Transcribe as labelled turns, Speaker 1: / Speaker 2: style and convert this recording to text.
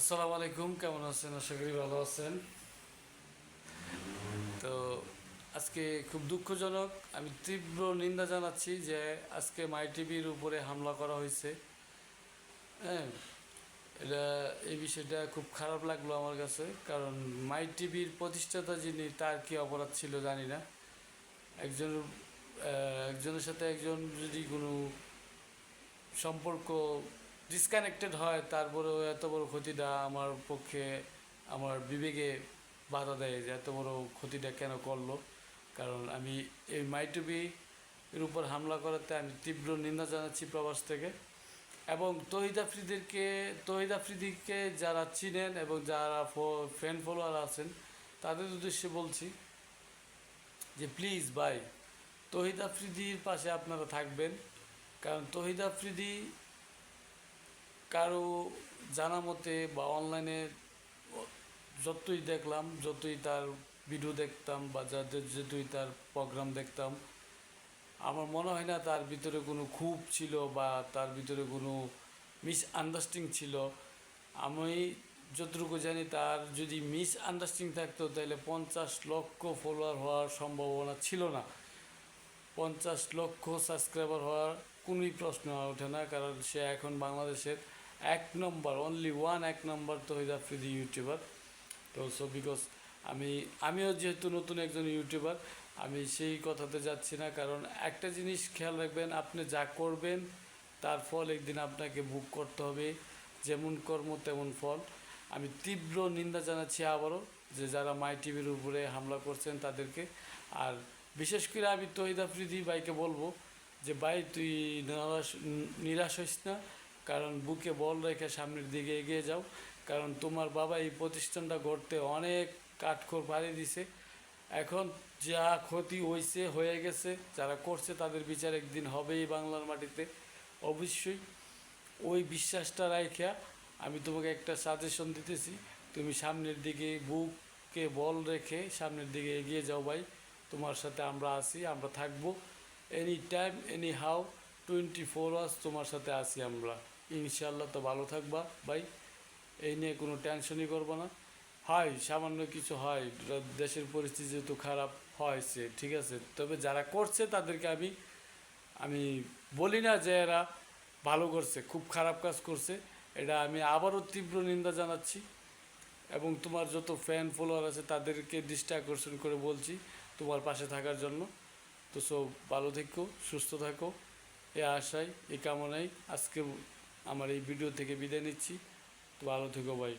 Speaker 1: আসসালামু আলাইকুম, কেমন আছেন? আশা করি ভালো আছেন। তো আজকে খুব দুঃখজনক, আমি তীব্র নিন্দা জানাচ্ছি যে আজকে মাই টিভির উপরে হামলা করা হয়েছে। হ্যাঁ, এটা এই বিষয়টা খুব খারাপ লাগলো আমার কাছে, কারণ মাই টিভির প্রতিষ্ঠাতা যিনি, তার কি অপরাধ ছিল জানি না। একজন একজনের সাথে একজন যদি কোনো সম্পর্ক ডিসকানেক্টেড হয়, তারপরেও এত বড় ক্ষতিটা আমার পক্ষে, আমার বিবেকে বাধা দেয় যে এত বড় ক্ষতিটা কেন করলো। কারণ আমি এই মাইটুবি এর উপর হামলা করাতে আমি তীব্র নিন্দা জানাচ্ছি প্রবাস থেকে। এবং তহিদ আফ্রিদিকে যারা চিনেন এবং যারা ফ্যান ফলোয়ার আছেন, তাদের উদ্দেশ্যে বলছি যে প্লিজ ভাই, তহিদ আফ্রিদির পাশে আপনারা থাকবেন। কারণ তহিদ আফ্রিদি কারো জানা মতে বা অনলাইনে যতই দেখলাম, যতই তার ভিডিও দেখতাম বা যতই তার প্রোগ্রাম দেখতাম, আমার মনে হয় না তার ভিতরে কোনো ক্ষোভ ছিল বা তার ভিতরে কোনো মিসআন্ডারস্ট্যান্ডিং ছিল। আমি যতটুকু জানি, তার যদি মিসআন্ডারস্ট্যান্ডিং থাকতো তাহলে 50 লক্ষ ফলোয়ার হওয়ার সম্ভাবনা ছিল না। 50 লক্ষ সাবস্ক্রাইবার হওয়ার কোনোই প্রশ্ন ওঠে না, কারণ সে এখন বাংলাদেশের এক নম্বর, অনলি ওয়ান, এক নম্বর তহিদ আফ্রিদি ইউটিউবার। তো সো বিকজ আমিও যেহেতু নতুন একজন ইউটিউবার, আমি সেই কথাতে যাচ্ছি না। কারণ একটা জিনিস খেয়াল রাখবেন, আপনি যা করবেন তার ফল একদিন আপনাকে ভোগ করতে হবে। যেমন কর্ম তেমন ফল। আমি তীব্র নিন্দা জানাচ্ছি আবারও যে যারা মাই টিভির উপরে হামলা করছেন তাদেরকে। আর বিশেষ করে আমি তহিদ আফ্রিদি ভাইকে বলবো যে ভাই, তুই নিরাশ হইস না। কারণ বুকে বল রেখে সামনের দিকে এগিয়ে যাও। কারণ তোমার বাবা এই প্রতিষ্ঠানটা গড়তে অনেক কাঠখড় পাড়ি দিছে। এখন যা ক্ষতি হয়েছে হয়ে গেছে, যারা করছে তাদের বিচার একদিন হবেই বাংলার মাটিতে। অবশ্যই ওই বিশ্বাসটা রাইখা আমি তোমাকে একটা সাজেশন দিতেছি, তুমি সামনের দিকে বুকে বল রেখে সামনের দিকে এগিয়ে যাও ভাই। তোমার সাথে আমরা আছি, আমরা থাকবো any time, any how, 24 hours তোমার সাথে আছি আমরা। ইনশাল্লাহ তো ভালো থাকবা ভাই, এই নিয়ে কোনো টেনশনই করবো না। হয় সামান্য কিছু হয়, দেশের পরিস্থিতি যেহেতু খারাপ হয়েছে, ঠিক আছে, তবে যারা করছে তাদেরকে আমি আমি বলি না যে এরা ভালো করছে, খুব খারাপ কাজ করছে। এটা আমি আবারও তীব্র নিন্দা জানাচ্ছি এবং তোমার যত ফ্যান ফলোয়ার আছে তাদেরকে দৃষ্টি আকর্ষণ করে বলছি তোমার পাশে থাকার জন্য। তো সব ভালো থেকো, সুস্থ থাকো, এ আশায়, এই কামনায় আজকে আমার এই ভিডিও থেকে বিদায় নিচ্ছি। তো ভালো থেকো ভাই।